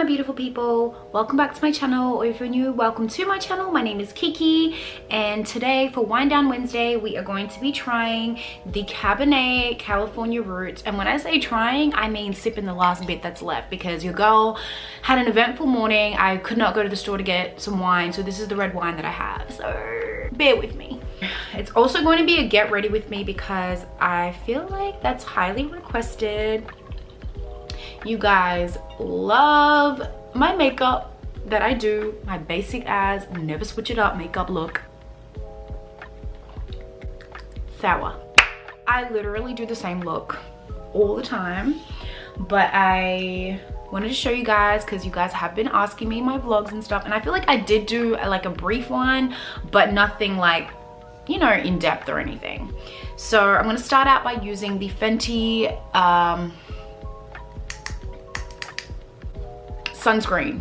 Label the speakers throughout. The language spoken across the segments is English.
Speaker 1: beautiful people, welcome back to my channel, or if you're new, welcome to my channel. My name is Keke, and today for Wind Down Wednesday we are going to be trying the Cabernet California Roots. And when I say trying, I mean sipping the last bit that's left, because your girl had an eventful morning. I could not go to the store to get some wine, so this is the red wine that I have, so bear with me. It's also going to be a get ready with me because I feel like that's highly requested. You guys love my makeup that I do, my basic ass, never switch it up makeup look. Sour. I literally do the same look all the time, but I wanted to show you guys because you guys have been asking me in my vlogs and stuff, and I feel like I did do like a brief one, but nothing like, you know, in depth or anything. So I'm going to start out by using the Fenty sunscreen.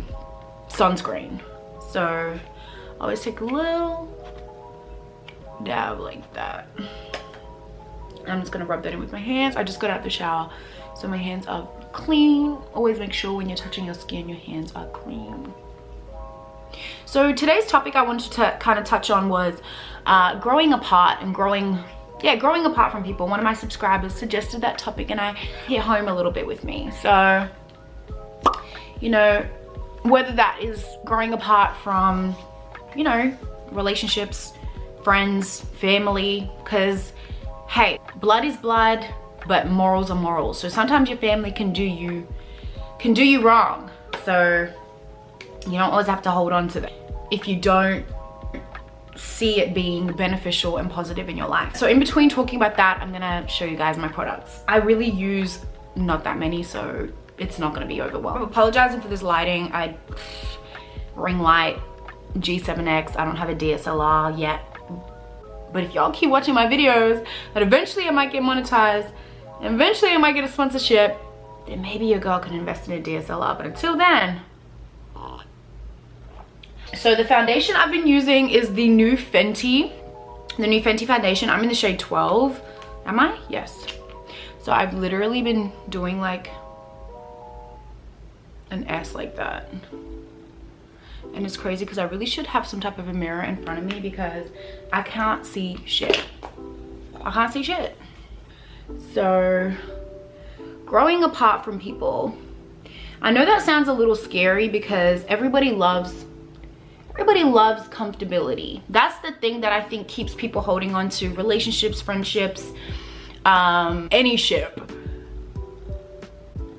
Speaker 1: So I always take a little dab like that. I'm just gonna rub that in with my hands. I just got out of the shower, so my hands are clean. Always make sure when you're touching your skin, your hands are clean. So today's topic I wanted to kind of touch on was growing apart and growing apart from people. One of my subscribers suggested that topic and I hit home a little bit with me. So, you know, whether that is growing apart from, you know, relationships, friends, family, because hey, blood is blood, but morals are morals. So sometimes your family can do you wrong. So you don't always have to hold on to that if you don't see it being beneficial and positive in your life. So in between talking about that, I'm gonna show you guys my products. I really use not that many, so it's not gonna be overwhelming. I'm apologizing for this lighting. Ring light, G7X. I don't have a DSLR yet, but if y'all keep watching my videos, that eventually I might get monetized, and eventually I might get a sponsorship, then maybe your girl can invest in a DSLR. But until then. So the foundation I've been using is the new Fenty foundation. I'm in the shade 12. Am I? Yes. So I've literally been doing like an S like that, and it's crazy because I really should have some type of a mirror in front of me because I can't see shit. I can't see shit. So growing apart from people, I know that sounds a little scary because everybody loves comfortability. That's the thing that I think keeps people holding on to relationships, friendships, any ship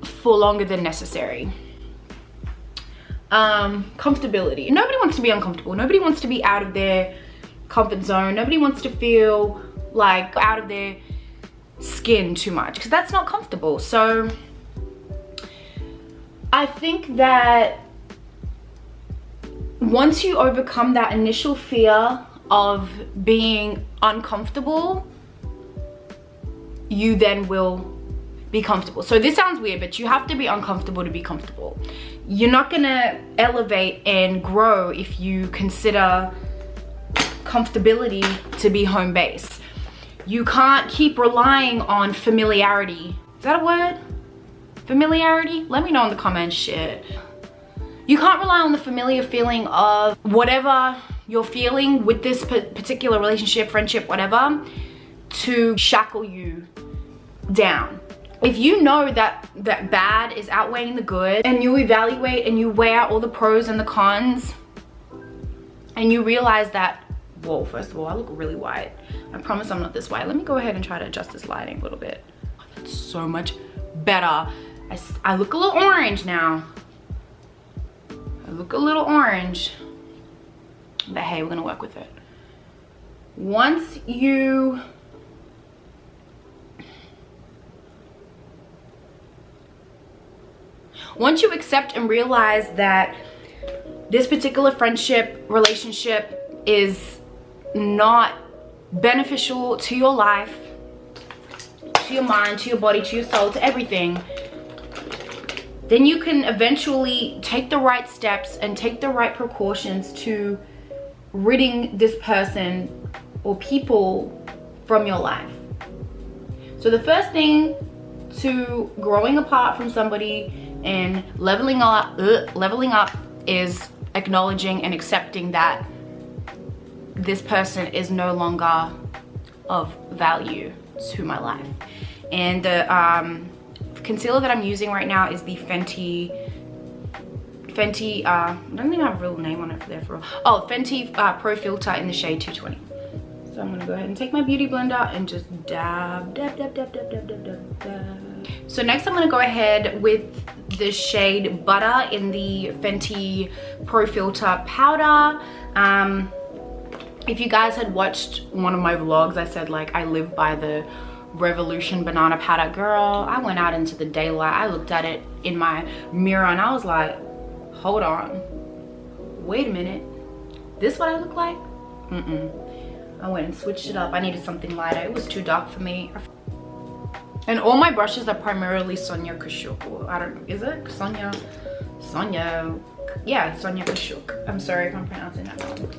Speaker 1: for longer than necessary. Comfortability. Nobody wants to be uncomfortable. Nobody wants to be out of their comfort zone. Nobody wants to feel like out of their skin too much, because that's not comfortable. So I think that once you overcome that initial fear of being uncomfortable, you then will be comfortable. So this sounds weird, but you have to be uncomfortable to be comfortable. You're not gonna elevate and grow if you consider comfortability to be home base. You can't keep relying on familiarity. Is that a word? Familiarity? Let me know in the comments. Shit. You can't rely on the familiar feeling of whatever you're feeling with this particular relationship, friendship, whatever, to shackle you down. If you know that bad is outweighing the good, and you evaluate and you weigh out all the pros and the cons, and you realize that, whoa, first of all, I look really white. I promise I'm not this white. Let me go ahead and try to adjust this lighting a little bit. Oh, that's so much better. I look a little orange now. I look a little orange, but hey, we're gonna work with it. Once you accept and realize that this particular friendship, relationship is not beneficial to your life, to your mind, to your body, to your soul, to everything, then you can eventually take the right steps and take the right precautions to ridding this person or people from your life. So the first thing to growing apart from somebody And leveling up is acknowledging and accepting that this person is no longer of value to my life. And the concealer that I'm using right now is the Fenty, I don't think I have a real name on it there for Fenty Pro Filter in the shade 220. So I'm gonna go ahead and take my beauty blender and just dab. So next I'm gonna go ahead with the shade Butter in the Fenty Pro Filter powder. If you guys had watched one of my vlogs, I said like I live by the Revolution banana powder. Girl, I went out into the daylight, I looked at it in my mirror and I was like, hold on, wait a minute, this what I look like? I went and switched it up. I needed something lighter. It was too dark for me. And all my brushes are primarily Sonia Kashuk. I don't know, is it? Sonia, yeah, Sonia Kashuk. I'm sorry if I'm pronouncing that wrong.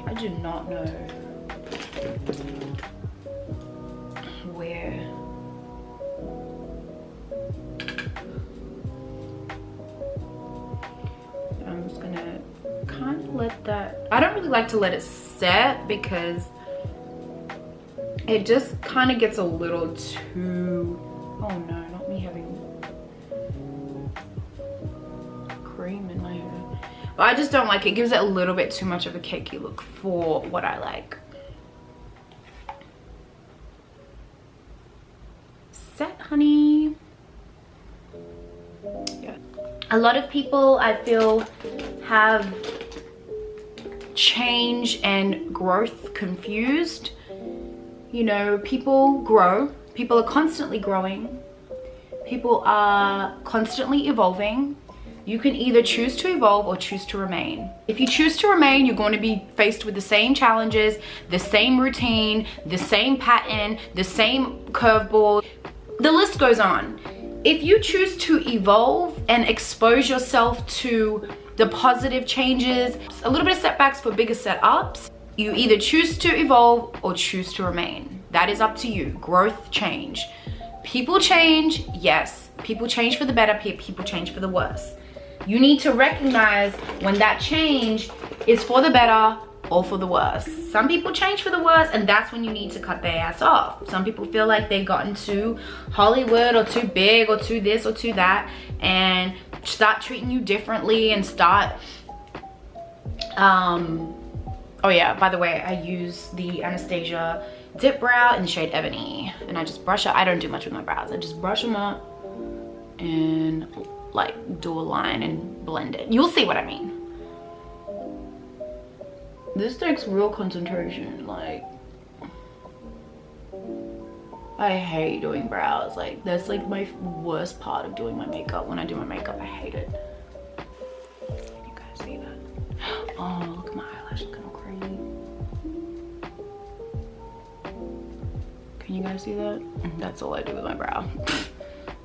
Speaker 1: I do not know where. I'm just gonna kind of let that, I don't really like to let it set because it just kind of gets a little too, oh no, not me having cream in my hair. But I just don't like it. It gives it a little bit too much of a cakey look for what I like. Set, honey. Yeah. A lot of people, I feel, have change and growth confused. You know, people grow. People are constantly growing. People are constantly evolving. You can either choose to evolve or choose to remain. If you choose to remain, you're going to be faced with the same challenges, the same routine, the same pattern, the same curveball. The list goes on. If you choose to evolve and expose yourself to the positive changes, a little bit of setbacks for bigger setups, you either choose to evolve or choose to remain. That is up to you. Growth, change. People change, yes. People change for the better, people change for the worse. You need to recognize when that change is for the better or for the worse. Some people change for the worse, and that's when you need to cut their ass off. Some people feel like they've gotten too Hollywood or too big or too this or too that and start treating you differently and start oh yeah, by the way, I use the Anastasia Dip Brow in the shade Ebony, and I just brush it. I don't do much with my brows. I just brush them up and like do a line and blend it. You'll see what I mean. This takes real concentration. Like, I hate doing brows. Like, that's like my worst part of doing my makeup. When I do my makeup, I hate it. Can you guys see that? Oh, look at my eyelash looking all crazy. Can you guys see that? That's all I do with my brow.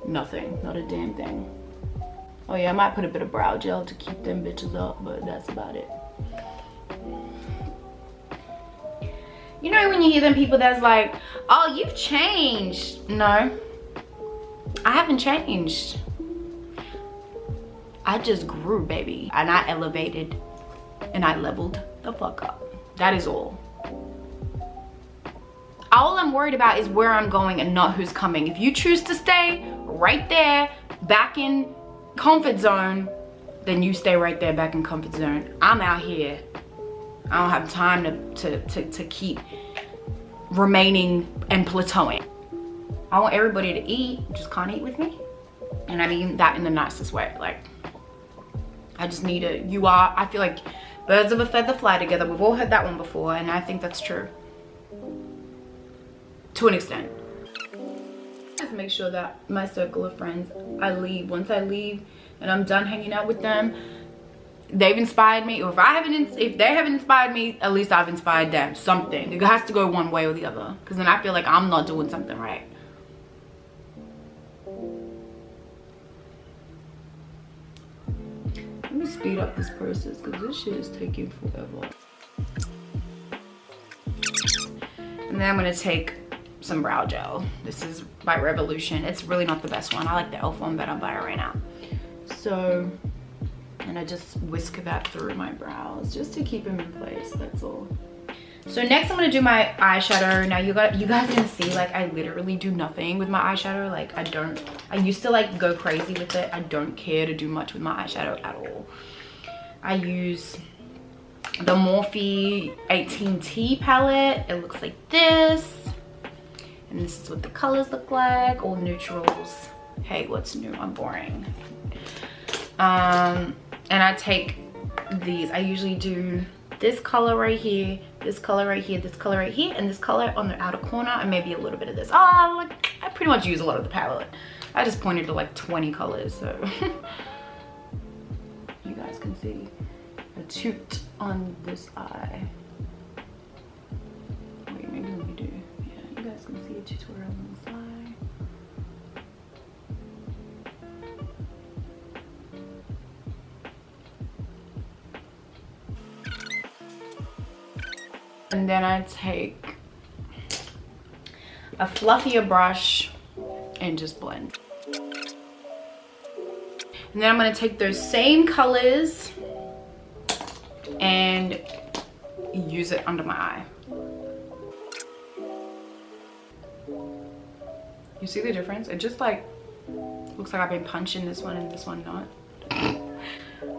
Speaker 1: Nothing, not a damn thing. Oh yeah, I might put a bit of brow gel to keep them bitches up, but that's about it. You know when you hear them people that's like, oh, you've changed. No, I haven't changed. I just grew, baby. And I elevated and I leveled the fuck up. That is all. All I'm worried about is where I'm going and not who's coming. If you choose to stay right there, back in comfort zone, then you stay right there back in comfort zone. I'm out here. I don't have time to keep remaining and plateauing. I want everybody to eat, just can't eat with me. And I mean that in the nicest way. Like, I just need a, I feel like birds of a feather fly together. We've all heard that one before, and I think that's true. To an extent. Just make sure that my circle of friends, once I leave and I'm done hanging out with them, they've inspired me, or if they haven't inspired me, at least I've inspired them. Something. It has to go one way or the other, because then I feel like I'm not doing something right. Let me speed up this process because this shit is taking forever. And then I'm gonna take some brow gel. This is by Revolution. It's really not the best one. I like the e.l.f. one better, but I ran out. So, and I just whisk that through my brows just to keep them in place, that's all. So next I'm gonna do my eyeshadow. Now you guys can see, like, I literally do nothing with my eyeshadow. Like, I used to like go crazy with it. I don't care to do much with my eyeshadow at all. I use the Morphe 18T palette. It looks like this. And this is what the colors look like, all neutrals. Hey, what's new? I'm boring. And I take these. I usually do this color right here, this color right here, this color right here, and this color on the outer corner, and maybe a little bit of this. Like, I pretty much use a lot of the palette. I just pointed to like 20 colors, so you guys can see a toot on this eye. Wait, maybe let me do. Yeah, you guys can see a tutorial on this eye. And then I take a fluffier brush and just blend. And then I'm going to take those same colors and use it under my eye. You see the difference? It just like looks like I've been punching this one and this one not.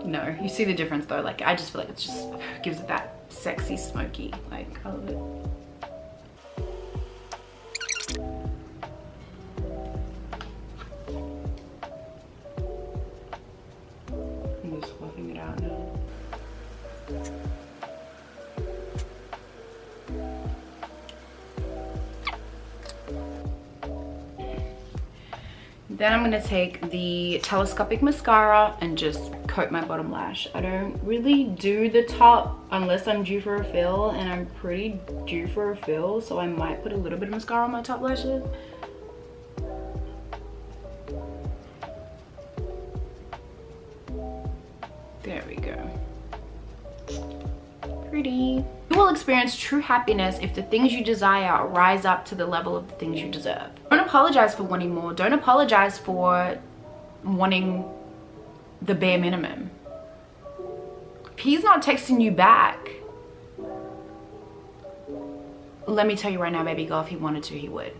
Speaker 1: No, you see the difference though. Like, I just feel like it just gives it that sexy smoky, like, I love it. I'm just fluffing it out now. Then I'm gonna take the telescopic mascara and just coat my bottom lash. I don't really do the top unless I'm due for a fill, and I'm pretty due for a fill, so I might put a little bit of mascara on my top lashes. There we go. Pretty. You will experience true happiness if the things you desire rise up to the level of the things you deserve. Don't apologize for wanting more. Don't apologize for wanting the bare minimum. If he's not texting you back, let me tell you right now, baby girl, if he wanted to, he would.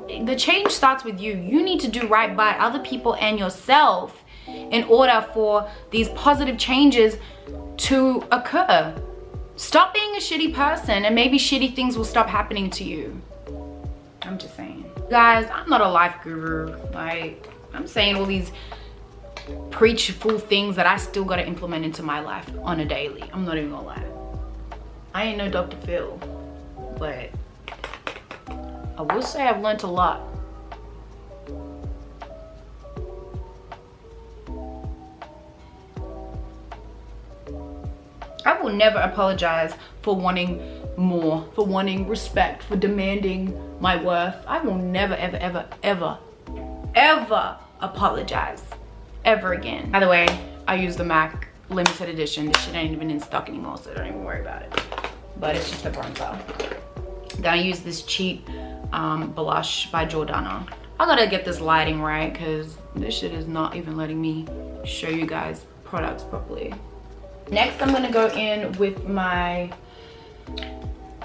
Speaker 1: The change starts with you. You need to do right by other people and yourself in order for these positive changes to occur. Stop being a shitty person and maybe shitty things will stop happening to you. I'm just saying. Guys, I'm not a life guru. Like, I'm saying all these preachful things that I still gotta implement into my life on a daily. I'm not even gonna lie. I ain't no Dr. Phil, but I will say I've learned a lot. I will never apologize for wanting more, for wanting respect, for demanding my worth. I will never, ever, ever, ever, ever apologize ever again. By the way, I use the MAC limited edition. This shit ain't even in stock anymore, so don't even worry about it. But it's just a bronzer. Then I use this cheap blush by Jordana. I gotta get this lighting right because this shit is not even letting me show you guys products properly. Next, I'm gonna go in with my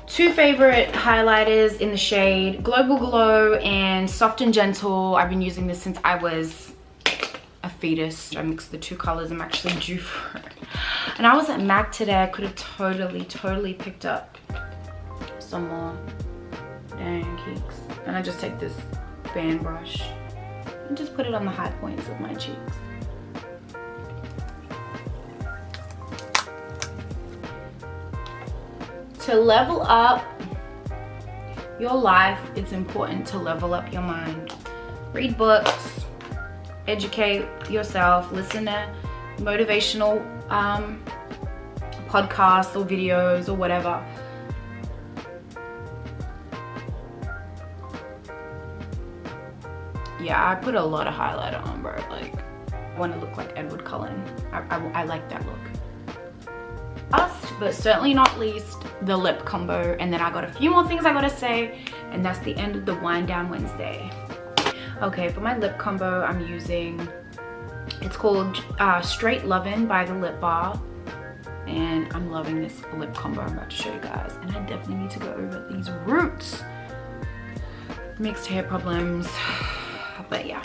Speaker 1: two favorite highlighters in the shade Global Glow and Soft and Gentle. I've been using this since I was a fetus. I mixed the two colors. I'm actually due for it. And I was at MAC today. I could have totally picked up some more dang cakes. And I just take this fan brush and just put it on the high points of my cheeks. To level up your life, it's important to level up your mind. Read books, educate yourself, listen to motivational podcasts or videos or whatever. Yeah, I put a lot of highlighter on, bro. Like, I want to look like Edward Cullen. I like that look. Last but certainly not least, the lip combo. And then I got a few more things I gotta say, and that's the end of the Wind Down Wednesday. Okay, for my lip combo, I'm using, it's called Straight Lovin' by the Lip Bar. And I'm loving this lip combo I'm about to show you guys. And I definitely need to go over these roots. Mixed hair problems. But yeah.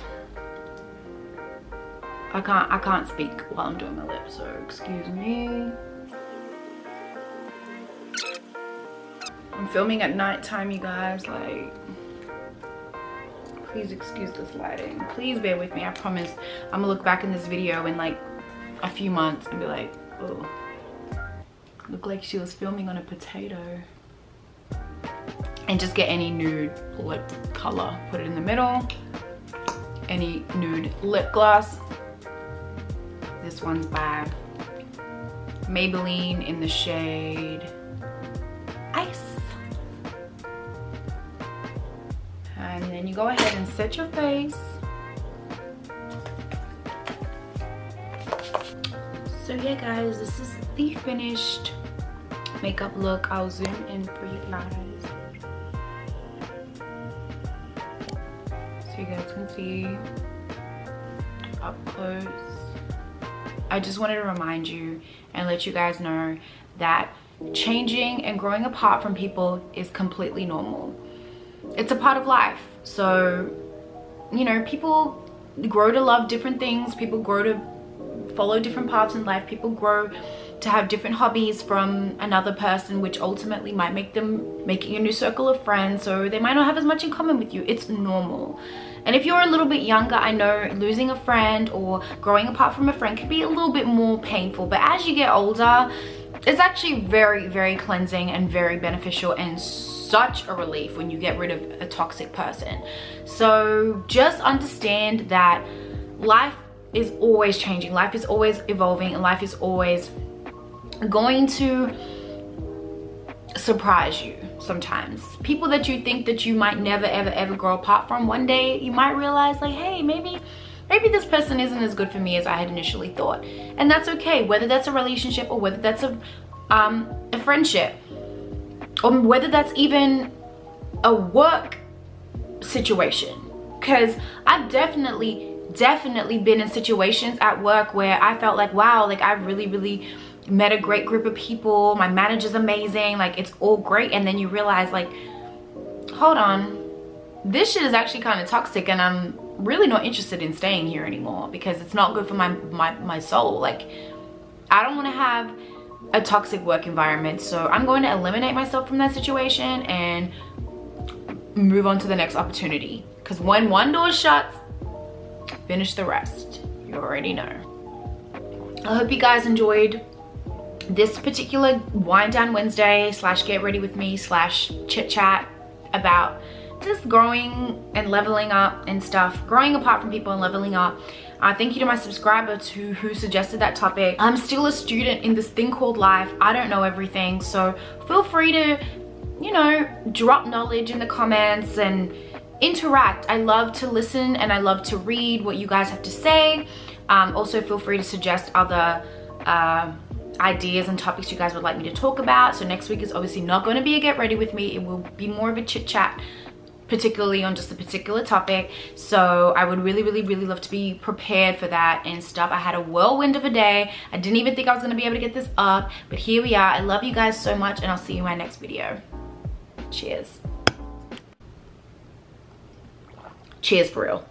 Speaker 1: I can't speak while I'm doing my lips, so excuse me. I'm filming at nighttime, you guys. Like, please excuse this lighting. Please bear with me. I promise I'm gonna look back in this video in like a few months and be like, oh, looked like she was filming on a potato. And just get any nude lip color, put it in the middle. Any nude lip gloss. This one's by Maybelline in the shade Ice. And then you go ahead and set your face. So yeah guys, this is the finished makeup look. I'll zoom in for you guys so you guys can see up close. I just wanted to remind you and let you guys know that changing and growing apart from people is completely normal. It's a part of life. So, you know, people grow to love different things. People grow to follow different paths in life. People grow to have different hobbies from another person, which ultimately might make them making a new circle of friends. So they might not have as much in common with you. It's normal. And if you're a little bit younger, I know losing a friend or growing apart from a friend can be a little bit more painful. But as you get older, it's actually very, very cleansing and very beneficial and such a relief when you get rid of a toxic person. So just understand that life is always changing. Life is always evolving, and life is always going to surprise you sometimes. People that you think that you might never ever grow apart from, one day you might realize like, hey, maybe this person isn't as good for me as I had initially thought. And that's okay, whether that's a relationship or whether that's a friendship, or whether that's even a work situation. Because I've definitely been in situations at work where I felt like, wow, like I've really met a great group of people, my manager's amazing, like it's all great. And then you realize like, hold on, this shit is actually kind of toxic and I'm really not interested in staying here anymore because it's not good for my soul. Like, I don't want to have a toxic work environment, so I'm going to eliminate myself from that situation and move on to the next opportunity. Because when one door shuts, finish the rest. You already know. I hope you guys enjoyed this particular Wind Down Wednesday / get ready with me / chit chat about just growing and leveling up and stuff, growing apart from people and leveling up. Thank you to my subscriber who suggested that topic. I'm still a student in this thing called life. I don't know everything, so feel free to, you know, drop knowledge in the comments and interact. I love to listen and I love to read what you guys have to say. Also feel free to suggest other ideas and topics you guys would like me to talk about. So next week is obviously not going to be a get ready with me. It will be more of a chit chat, particularly on just a particular topic. So I would really love to be prepared for that and stuff. I had a whirlwind of a day. I didn't even think I was going to be able to get this up, but here we are. I love you guys so much, and I'll see you in my next video. Cheers. Cheers for real.